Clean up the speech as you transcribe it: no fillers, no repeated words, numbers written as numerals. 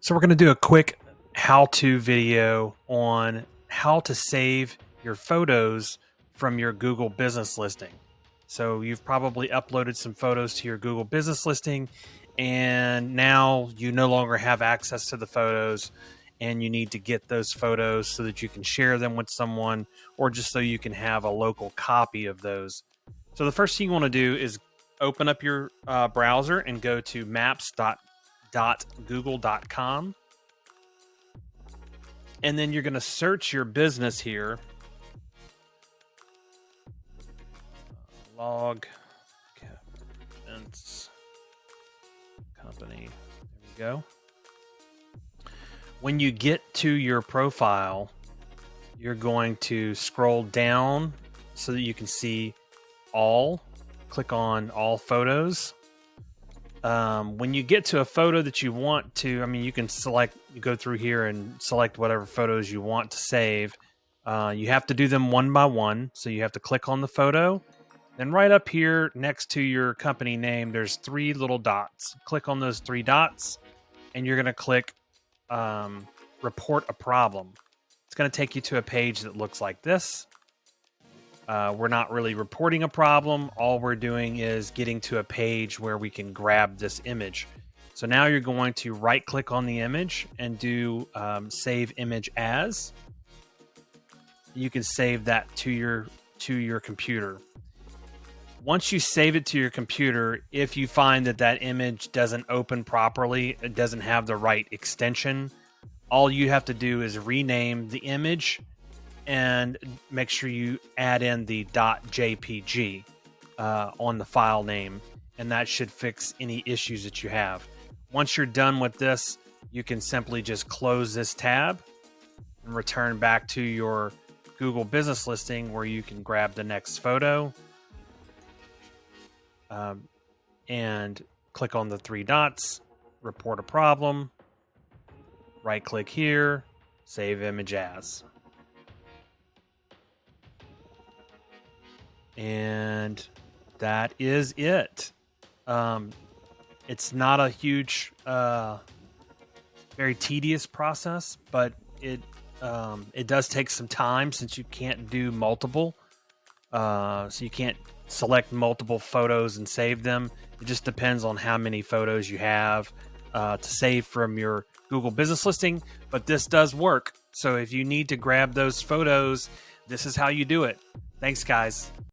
So we're going to do a quick how-to video on how to save your photos from your Google business listing. So you've probably uploaded some photos to your Google business listing, and now you no longer have access to the photos, and you need to get those photos so that you can share them with someone, or just so you can have a local copy of those. So the first thing you want to do is open up your browser and go to maps.google.com. And then you're going to search your business here. Log Events Company. There we go. When you get to your profile, you're going to scroll down so that you can see all. Click on all photos. When you get to a photo that you want to, you can select, you go through here and select whatever photos you want to save. You have to do them one by one. So you have to click on the photo. Then right up here next to your company name, there's three little dots. Click on those three dots and you're going to click report a problem. It's going to take you to a page that looks like this. We're not really reporting a problem. All we're doing is getting to a page where we can grab this image. So now you're going to right click on the image and do save image as. You can save that to your computer. Once you save it to your computer, if you find that that image doesn't open properly, it doesn't have the right extension, all you have to do is rename the image and make sure you add in the .jpg on the file name, and that should fix any issues that you have. Once you're done with this, you can simply just close this tab and return back to your Google business listing where you can grab the next photo and click on the three dots, report a problem, right click here, save image as. And that is it. It's not a huge, very tedious process, but it does take some time since you can't do multiple. So you can't select multiple photos and save them. It just depends on how many photos you have to save from your Google business listing. But this does work. So if you need to grab those photos, this is how you do it. Thanks, guys.